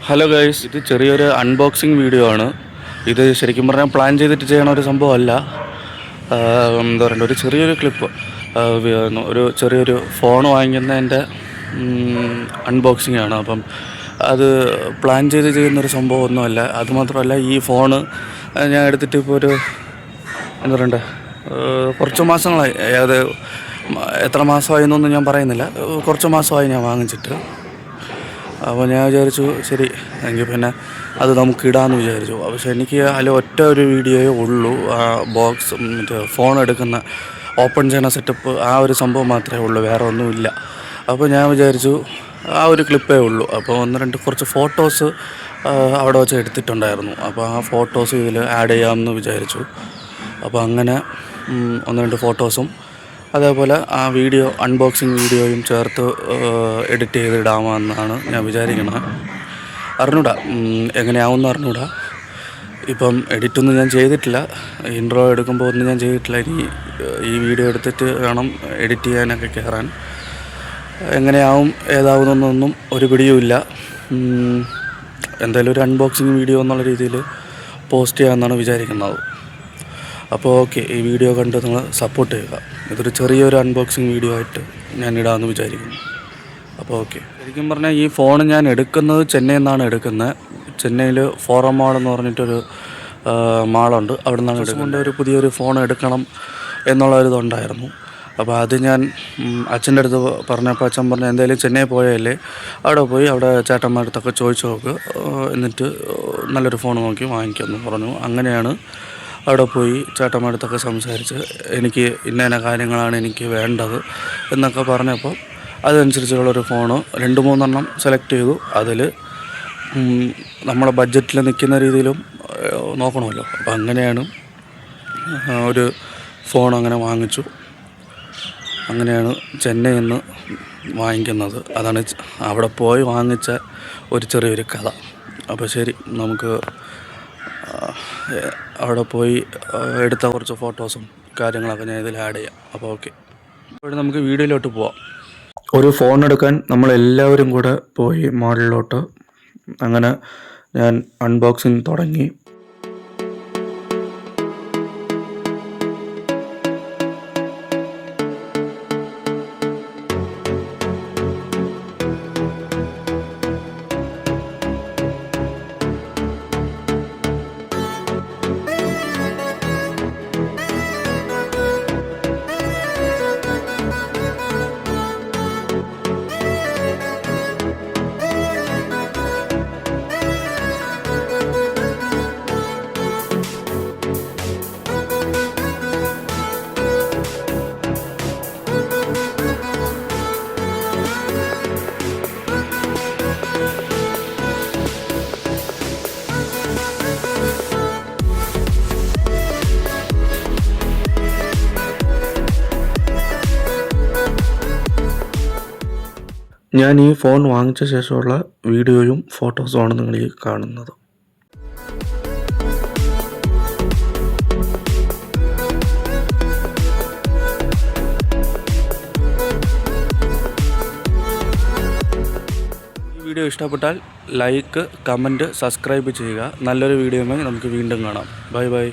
Hello guys, ഇത് ചെറിയൊരു unboxing video ആണ്. ഇത് ശരിക്കും പറഞ്ഞാൽ പ്ലാൻ ചെയ്തിട്ട് ചെയ്യണ ഒരു സംഭവമല്ല. എന്താ പറയുക, ഒരു ചെറിയൊരു ക്ലിപ്പ്, ഒരു ചെറിയൊരു ഫോൺ വാങ്ങിക്കുന്നതിൻ്റെ അൺബോക്സിങ് ആണ്. അപ്പം അത് പ്ലാൻ ചെയ്ത് ചെയ്യുന്നൊരു സംഭവമൊന്നുമല്ല. അതുമാത്രമല്ല, ഈ ഫോണ് ഞാൻ എടുത്തിട്ട് ഇപ്പോൾ ഒരു എന്താ പറയണ്ടേ, കുറച്ച് മാസങ്ങളായി. അത് എത്ര മാസമായി എന്നൊന്നും ഞാൻ പറയുന്നില്ല, കുറച്ച് മാസമായി ഞാൻ വാങ്ങിച്ചിട്ട്. അപ്പോൾ ഞാൻ വിചാരിച്ചു ശരി എങ്കിൽ പിന്നെ അത് നമുക്ക് ഇടാമെന്ന് വിചാരിച്ചു. പക്ഷേ എനിക്ക് അതിൽ ഒറ്റ ഒരു വീഡിയോയേ ഉള്ളൂ. ആ ബോക്സ് മറ്റേ ഫോൺ എടുക്കുന്ന ഓപ്പൺ ചെയ്യുന്ന സെറ്റപ്പ്, ആ ഒരു സംഭവം മാത്രമേ ഉള്ളൂ, വേറെ ഒന്നുമില്ല. അപ്പോൾ ഞാൻ വിചാരിച്ചു ആ ഒരു ക്ലിപ്പേ ഉള്ളൂ. അപ്പോൾ കുറച്ച് ഫോട്ടോസ് അവിടെ വെച്ച് എടുത്തിട്ടുണ്ടായിരുന്നു. അപ്പോൾ ആ ഫോട്ടോസ് ഇതിൽ ആഡ് ചെയ്യാമെന്ന് വിചാരിച്ചു. അപ്പോൾ അങ്ങനെ 1-2 ഫോട്ടോസും അതേപോലെ ആ വീഡിയോ അൺബോക്സിങ് വീഡിയോയും ചേർത്ത് എഡിറ്റ് ചെയ്തിടാമെന്നാണ് ഞാൻ വിചാരിക്കുന്നത്. അറിഞ്ഞൂടാ എങ്ങനെയാവുമെന്ന് അറിഞ്ഞൂടാ. ഇപ്പം എഡിറ്റൊന്നും ഞാൻ ചെയ്തിട്ടില്ല, ഇൻട്രോ എടുക്കുമ്പോൾ ഒന്നും ഞാൻ ചെയ്തിട്ടില്ല. ഇനി ഈ വീഡിയോ എടുത്തിട്ട് വേണം എഡിറ്റ് ചെയ്യാനൊക്കെ കയറാൻ. എങ്ങനെയാവും ഏതാവുന്നൊന്നും ഒരു പിടിയുമില്ല. എന്തായാലും ഒരു അൺബോക്സിങ് വീഡിയോ എന്നുള്ള രീതിയിൽ പോസ്റ്റ് ചെയ്യാമെന്നാണ് വിചാരിക്കുന്നത്. അപ്പോൾ ഓക്കെ, ഈ വീഡിയോ കണ്ട് നിങ്ങൾ സപ്പോർട്ട് ചെയ്യുക. ഇതൊരു ചെറിയൊരു അൺബോക്സിങ് വീഡിയോ ആയിട്ട് ഞാൻ ഇടാമെന്ന് വിചാരിക്കുന്നു. അപ്പോൾ ഓക്കെ. ശരിക്കും പറഞ്ഞാൽ ഈ ഫോൺ ഞാൻ എടുക്കുന്നത് ചെന്നൈയിൽ നിന്നാണ് എടുക്കുന്നത്. ചെന്നൈയിൽ ഫോറം മാൾ എന്ന് പറഞ്ഞിട്ടൊരു മാളുണ്ട്, അവിടെ നിന്നാണ് എടുക്കുന്നത്. ഒരു പുതിയൊരു ഫോൺ എടുക്കണം എന്നുള്ളൊരിതുണ്ടായിരുന്നു. അപ്പോൾ അത് ഞാൻ അച്ഛൻ്റെ അടുത്ത് പറഞ്ഞപ്പോൾ അച്ഛൻ പറഞ്ഞു എന്തായാലും ചെന്നൈ പോയാലേ അവിടെ ചേട്ടന്മാരടുത്തൊക്കെ ചോദിച്ചു നോക്ക്, എന്നിട്ട് നല്ലൊരു ഫോൺ നോക്കി വാങ്ങിക്കുമെന്ന് പറഞ്ഞു. അങ്ങനെയാണ് അവിടെ പോയി ചേട്ടന്മാരടുത്തൊക്കെ സംസാരിച്ച് എനിക്ക് ഇന്ന കാര്യങ്ങളാണ് എനിക്ക് വേണ്ടത് എന്നൊക്കെ പറഞ്ഞപ്പോൾ അതനുസരിച്ചുള്ളൊരു ഫോണ് 2-3 സെലക്ട് ചെയ്തു. അതിൽ നമ്മളെ ബഡ്ജറ്റിൽ നിൽക്കുന്ന രീതിയിലും നോക്കണമല്ലോ. അപ്പോൾ അങ്ങനെയാണ് ഒരു ഫോൺ അങ്ങനെ വാങ്ങിച്ചു. അങ്ങനെയാണ് ചെന്നൈയിൽ നിന്ന് വാങ്ങിക്കുന്നത്. അതാണ് അവിടെ പോയി വാങ്ങിച്ച ഒരു ചെറിയൊരു കഥ. അപ്പോൾ ശരി, നമുക്ക് അവിടെ പോയി എടുത്ത കുറച്ച് ഫോട്ടോസും കാര്യങ്ങളൊക്കെ ഞാൻ ഇതിൽ ആഡ് ചെയ്യാം. അപ്പോൾ ഓക്കെ, ഇപ്പോൾ നമുക്ക് വീഡിയോയിലോട്ട് പോവാം. ഒരു ഫോൺ എടുക്കാൻ നമ്മളെല്ലാവരും കൂടെ പോയി മോളിലോട്ട്. അങ്ങനെ ഞാൻ അൺബോക്സിങ് തുടങ്ങി. ഞാൻ ഈ ഫോൺ വാങ്ങിച്ച ശേഷമുള്ള വീഡിയോയും ഫോട്ടോസുമാണ് നിങ്ങൾ ഈ കാണുന്നത്. ഈ വീഡിയോ ഇഷ്ടപ്പെട്ടാൽ ലൈക്ക്, കമൻറ്റ്, സബ്സ്ക്രൈബ് ചെയ്യുക. നല്ലൊരു വീഡിയോയുമായി നമുക്ക് വീണ്ടും കാണാം. Bye bye.